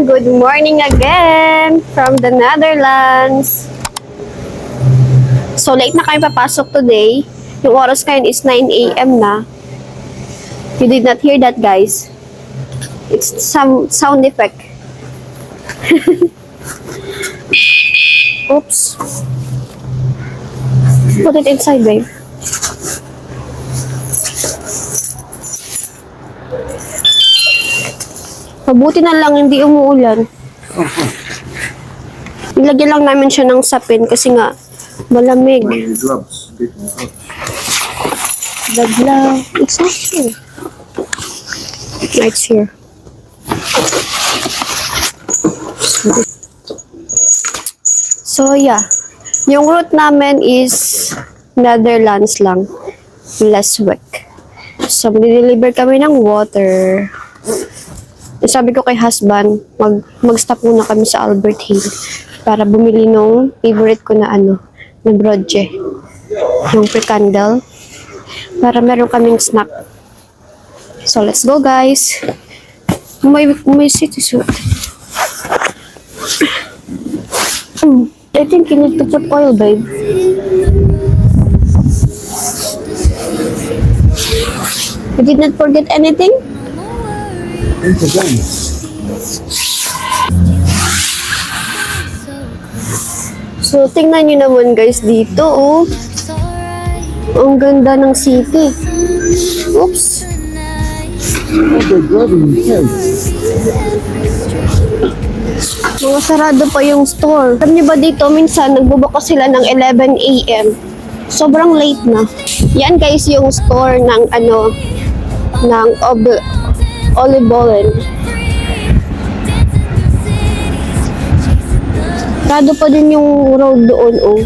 Good morning again from the Netherlands. So late na kami papasok today. Yung oras ngayon is 9 a.m. na. You did not hear that, guys. It's some sound effect. Oops. Put it inside, babe. Mabuti na lang hindi umuulan. Nilagyan lang namin siya ng sapin kasi nga malamig. Dagla. It's not here. It's here. So yeah. Yung route namin is Netherlands lang. Last week. So mag-deliver kami ng water. Sabi ko kay husband, mag-stop muna kami sa Albert Hill para bumili nung favorite ko na na broche. Yung pre-candle. Para meron kaming snack. So, let's go, guys. May city suit. I think you need to put oil, babe. You did not forget anything? So, tingnan nyo naman guys dito, oh. Ang ganda ng city. Oops. Mga sarado pa yung store. Alam nyo ba dito, minsan nagbubukas sila ng 11 a.m. Sobrang late na. Yan guys yung store ng ng Olibolen. Sarado pa din yung road doon, oh.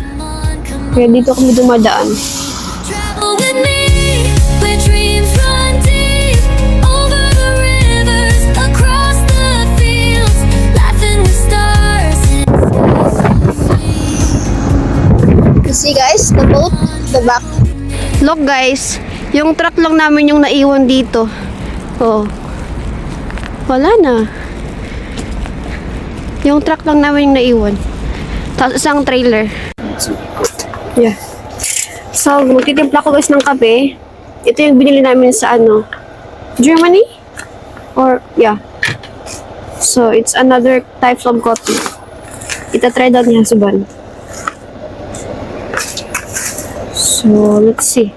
Kaya dito kami dumadaan. You see guys, the boat, the back. Look guys, yung truck lang namin yung naiwan dito. Oh. Wala na. Yung truck lang namin yung naiwan. Tapos isang trailer. Yeah. So, magtitimpla ko guys ng kape. Ito yung binili namin sa Germany? Or, yeah. So, it's another type of coffee. Ita-try daw niya sa ban. So, let's see.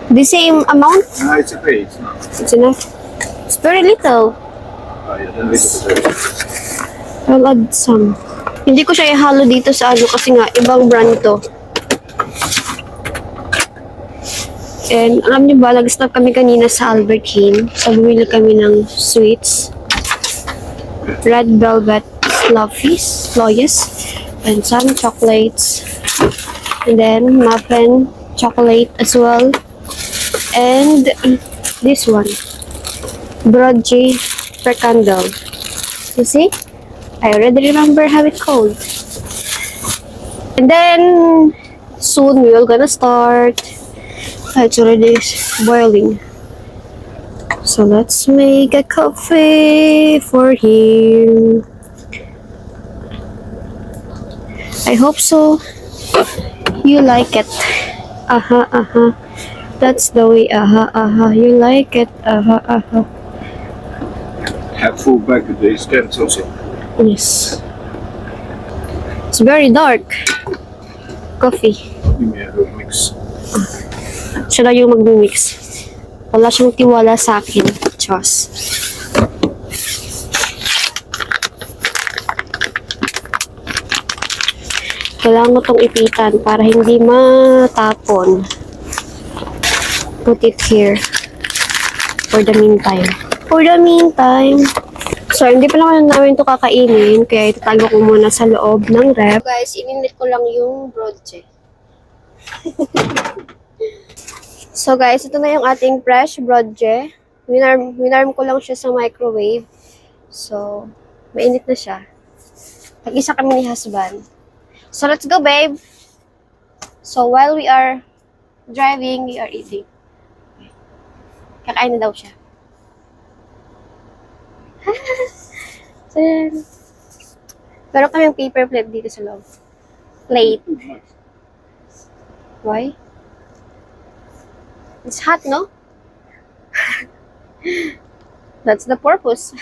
The same amount? No, it's okay. It's not. It's enough. It's very little. Oh, yeah, then little. I'll add some. Hindi ko siya ihalo dito sa kasi nga, ibang brand to. And alam niyo ba, nag-stop kami kanina sa Albert Hill. So, bumili kami ng sweets. Red velvet fluffies, and some chocolates. And then, muffin chocolate as well. And this one. Broche per candle. You see? I already remember how it's called. And then, soon we will gonna start. It's already boiling. So let's make a coffee for him. I hope so. You like it. That's the way. You like it. Have full back of these tents also. Yes. It's very dark. Coffee. Give me a little mix. Siya lang yung mag-mix. Wala siyang tiwala sa akin. Diyos. Kailangan mo itong ipitan para hindi matapon. Put it here. For the meantime. So, hindi pa naman namin ito kakainin. Kaya itatago ko muna sa loob ng ref. Guys, ininit ko lang yung broche. So guys, ito na yung ating fresh broche. Winarm ko lang siya sa microwave. So, mainit na siya. Tag-isa kami ni husband. So, let's go, babe. So, while we are driving, we are eating. Kakain na daw siya. Then, meron kaming paper plate dito sa loob. Plate. Why? It's hot, no? That's the purpose.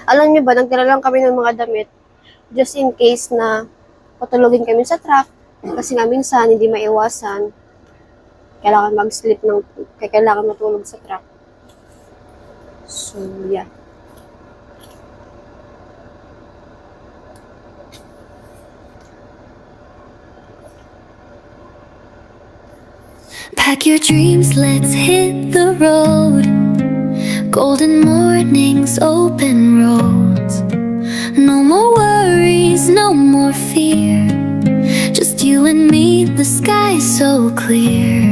Alam niyo ba, nagtira lang kami ng mga damit just in case na patulogin kami sa truck kasi nga minsan hindi maiwasan. Kailangan mag-sleep kailangan matulog sa truck. So, yeah. Pack your dreams, let's hit the road. Golden mornings, open roads. No more worries, no more fear. Just you and me, the sky so clear.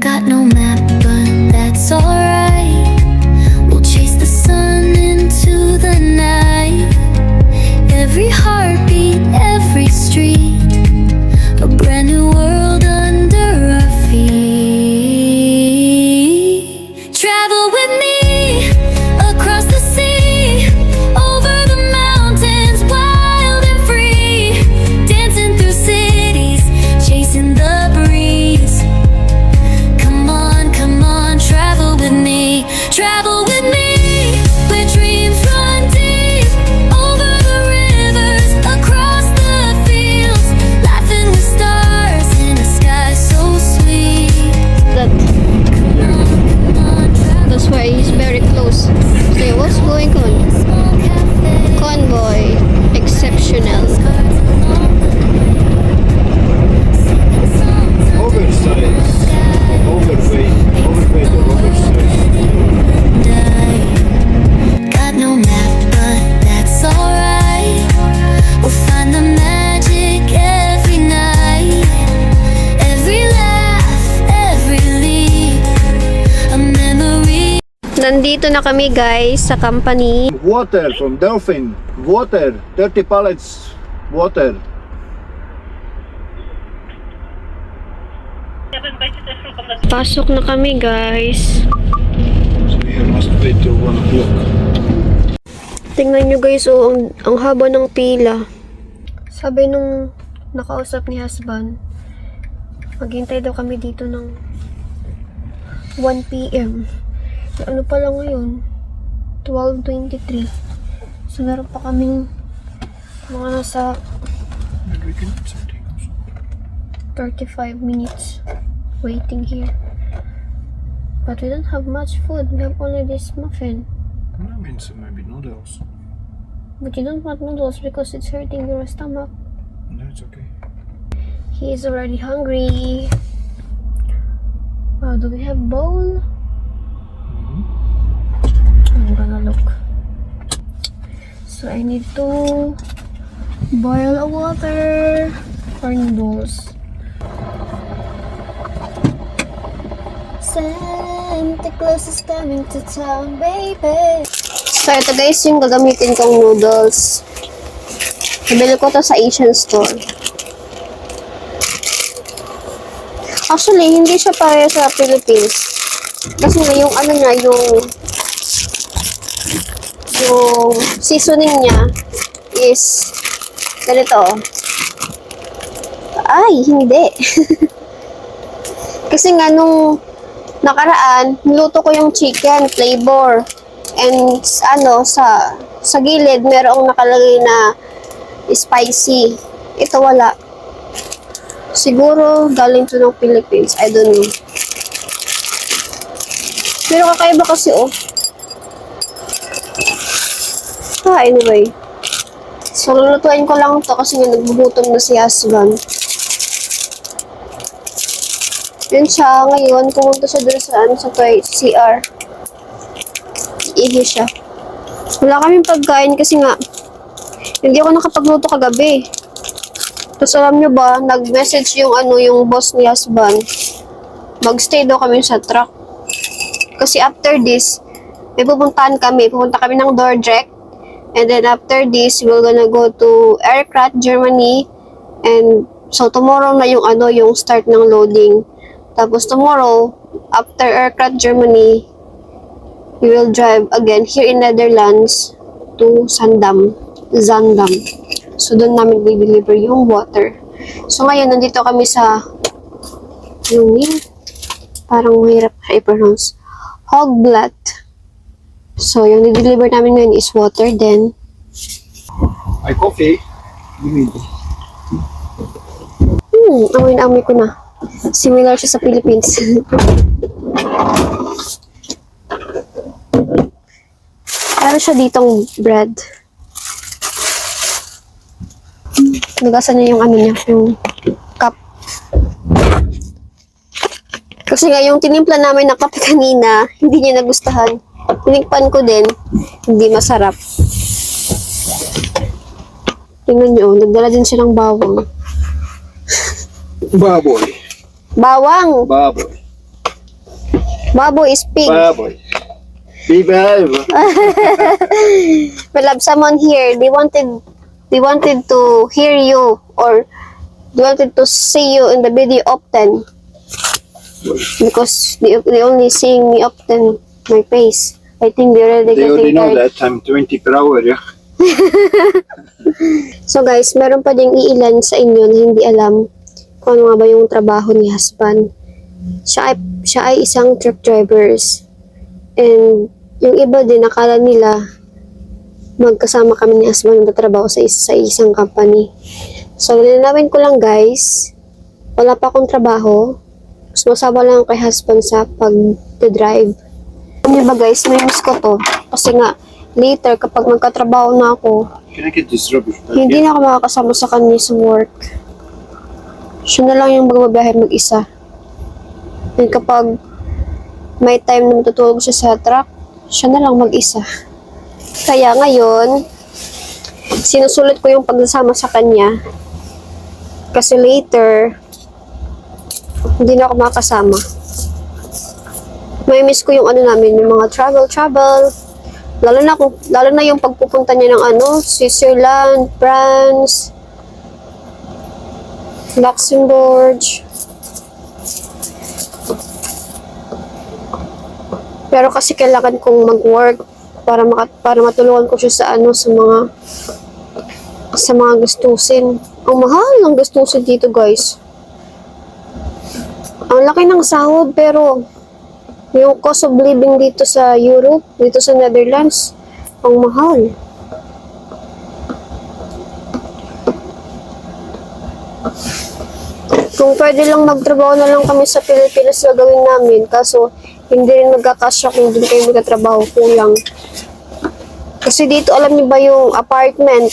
Got no map, but that's alright. We'll chase the sun into the night. Every heartbeat, every street, a brand new world under our feet. Travel with me across the sea, over the mountains, wild and free, dancing through cities, chasing the breeze. Come on, travel with me, travel with me, where dreams run deep, over the rivers, across the fields, laughing with stars in a sky so sweet. That's why he's very close. Say, what's going on? Convoy. Exceptional. Oversize. Overweight or oversized. Got no map, but that's alright. We'll find the magic every night. Every laugh, every leap, a memory. Nandito na kami guys sa company. Water from Dolphin. Water. 30 pallets. Water. Pasok na kami guys. So here must wait till 1 o'clock. Tingnan nyo guys, oh, ang haba ng pila. Sabi nung nakausap ni husband, maghintay daw kami dito ng 1 p.m. Ano pala ngayon? 12:23. So meron pa kaming mga nasa Maybe we can eat something also. 35 minutes waiting here. But we don't have much food. We have only this muffin. I mean, so maybe noodles. But you don't want noodles because it's hurting your stomach. No, it's okay. He is already hungry. Wow, do we have bowl? I'm gonna look. So I need to boil a water for noodles. Santa Claus is coming to town, baby. So ito guys yung gagamitin kong noodles. Nabili ko to sa Asian store. Actually, hindi siya pareho sa Philippines. Kasi nga yung ano niya, yung seasoning niya is ganito. Ay, hindi. Kasi nga nung nakaraan, niluto ko yung chicken flavor. And ano, sa gilid, merong nakalagay na spicy. Ito wala. Siguro galing to ng Philippines. I don't know. Pero kakaiba kasi oh. Anyway. So, lulutuin ko lang to kasi nga nagbugutom na si husband. Yun siya, ngayon, pumunta siya dun sa CR. Ihi siya. Wala kaming pagkain kasi nga, hindi ako nakapagluto kagabi. Tapos alam nyo ba, nag-message yung boss ni husband. Mag-stay daw kami sa truck. Kasi after this, may pupuntahan kami. Pupunta kami ng Dordrecht. And then after this, we're gonna go to Erkrath, Germany. And So, tomorrow na yung yung start ng loading. Tapos, tomorrow, after Aircraft Germany, we will drive again here in Netherlands to Zandam. So, doon namin i-deliver yung water. So, ngayon, nandito kami sa yung parang mahirap i-pronounce. Hogblat. So, yung i-deliver namin ngayon is water. Then, My coffee. Give me this. amoy na amoy ko na. Similar siya sa Philippines. Meron siya ditong bread. Nagasan niya yung niya, yung cup. Kasi nga, yung tinimpla namin na kape kanina, hindi niya nagustuhan. Tinikpan ko din, hindi masarap. Tingnan niyo, nagdala din siya ng bawang. Baboy. Bawang! Baboy. Baboy is pig. Baboy. Behave. We love someone here. They wanted to hear you or they wanted to see you in the video often because they only seeing me often, my face. I think they already They already getting know tired. that I'm 20 per hour, yeah. So guys, meron pa ding iilan sa inyo na hindi alam kung ano nga ba yung trabaho ni husband. Siya ay isang truck drivers. And yung iba din, akala nila magkasama kami ni husband na trabaho sa isang company. So, linawin ko lang guys, wala pa akong trabaho. Sumasama lang kay husband sa pag-drive. Ano ba guys, may miss ko to. Kasi nga, later kapag magkatrabaho na ako, Can I get this rubbish back hindi here? na ako makakasama sa kanya sa work. Siya na lang yung magbabiyahe mag-isa. And kapag may time na matutulog siya sa truck, siya na lang mag-isa. Kaya ngayon, sinusulit ko yung pagsasama sa kanya. Kasi later, hindi na ako makakasama. May miss ko yung namin, yung mga travel. Lalo na yung pagpupunta niya ng Switzerland, France, Luxembourg. Pero kasi kailangan kong mag-work para matulungan ko siya sa mga gastusin. Ang mahal ng gastusin dito, guys. Ang laki ng sahod pero yung cost of living dito sa Europe, dito sa Netherlands, ang mahal. Kung pwede lang magtrabaho na lang kami sa Pilipinas na gawin namin, kaso hindi rin magkakasya kung doon kayo magkatrabaho, kulang. Kasi dito, alam niyo ba yung apartment?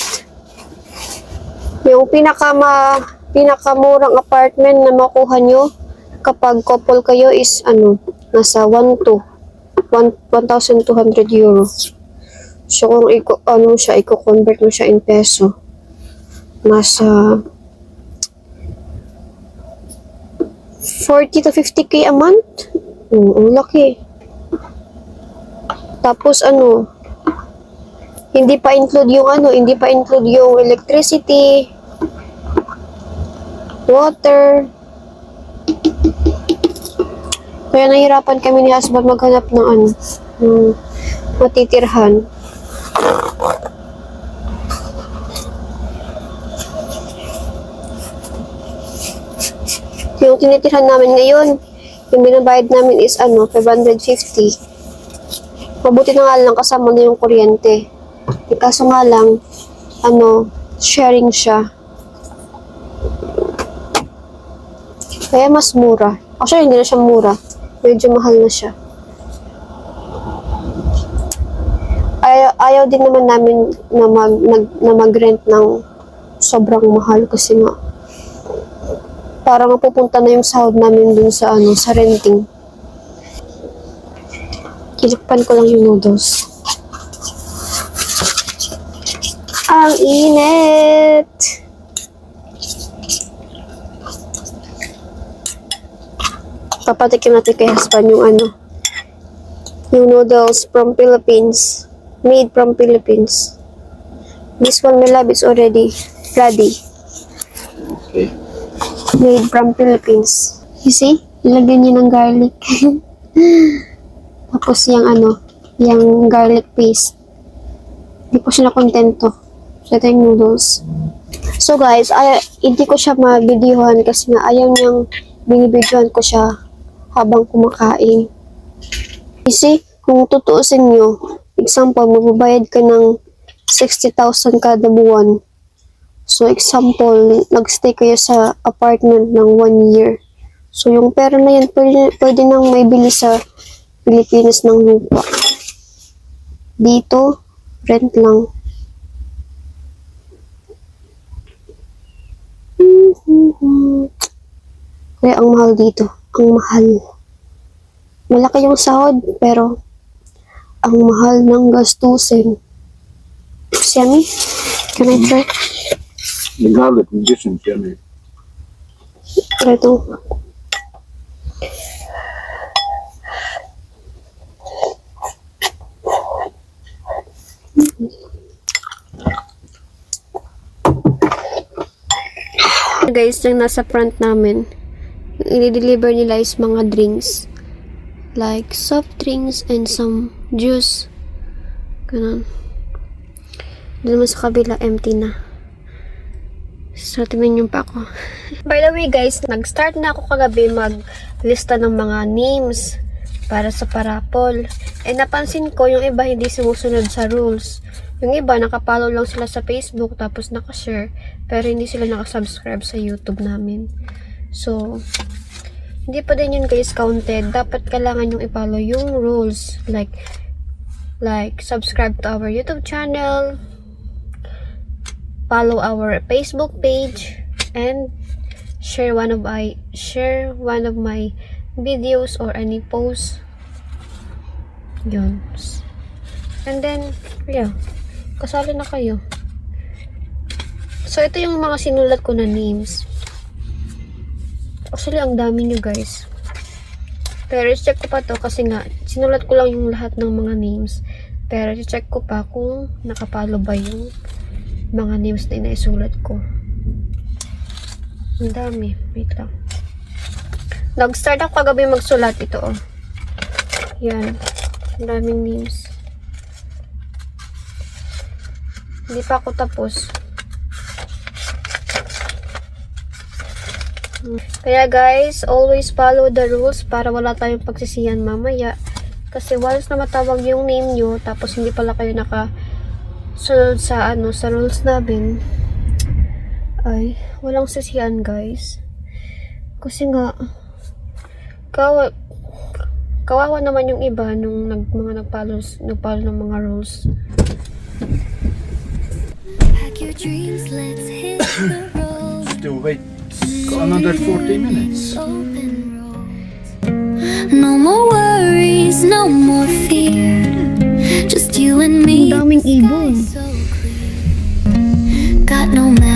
Yung pinakamurang apartment na makuha nyo kapag couple kayo is nasa 1,200 euro. So kung i-convert mo siya in peso, nasa 40 to 50k a month. Ang laki. Tapos hindi pa include yung electricity, water. Kaya nahirapan kami ni husband maghanap ng matitirhan. Yung tinitirhan namin ngayon, yung binabayad namin is 550. Mabuti na nga lang kasama na yung kuryente. Kaso nga lang, sharing siya. Kaya mas mura. Actually, hindi na siya mura. Medyo mahal na siya. Ayaw din naman namin na mag-rent ng sobrang mahal kasi nga para mapupunta na yung sahod namin dun sa renting. Kilikpan ko lang yung noodles. Ang init! Papatikim natin kay husband yung noodles from Philippines. Made from Philippines. This one, my love, is already ready. Okay. Made from Philippines. You see? Ilagyan niya ng garlic. Tapos yung garlic paste. Hindi ko siya nakontento. So, ito yung noodles. So guys, hindi ko siya mabidyohan kasi nga ayaw niyang binibidyohan ko siya habang kumakain. Kasi kung tutuusin nyo, example, magbabayad ka ng 60,000 kada buwan. So example, nagstay kayo sa apartment ng 1 year. So yung pera na yan, pwede nang may bili sa Pilipinas ng lupa. Dito, rent lang. Kaya ang mahal dito. Ang mahal. Malaki yung sahod, pero ang mahal ng gastusin. Yummy? Can I try? The garlic conditions, yummy. Ito. Guys, yung nasa front namin, i-deliver nila is mga drinks. Like soft drinks and some juice. Ganun. Doon naman sa kabila, empty na. So, timin yung pa ako. By the way guys, nag-start na ako kagabi mag-lista ng mga names para sa parapol. Eh, napansin ko yung iba hindi sumusunod sa rules. Yung iba, nakapollow lang sila sa Facebook tapos nakashare. Pero hindi sila nakasubscribe sa YouTube namin. So, hindi pa din yun guys counted. Dapat kailangan yung i-follow yung rules. Like subscribe to our YouTube channel, follow our Facebook page, and share one of my videos or any posts. Yun. And then, yeah, kasali na kayo. So, ito yung mga sinulat ko na names. Actually, ang dami nyo guys. Pero check ko pa to kasi nga, sinulat ko lang yung lahat ng mga names. Pero check ko pa kung nakapalo ba yung mga names na inaisulat ko. Ang dami. Wait lang. Nag-start ako kagabi magsulat. Ito oh. Yan. Ang daming names. Hindi pa ako tapos. Kaya guys, always follow the rules para wala tayong pagsisiyan mamaya. Kasi once na matawag yung name nyo, tapos hindi pala kayo nakasunod sa sa rules namin, ay walang sisiyan guys. Kasi nga kawawa naman yung iba nung nagpalo ng mga rules. Pack your dreams, let's hit the road. Still wait another 40 minutes. Open roads. No more worries, no more fear. Just you and me. Ang daming ibon. So clear. Got no matter.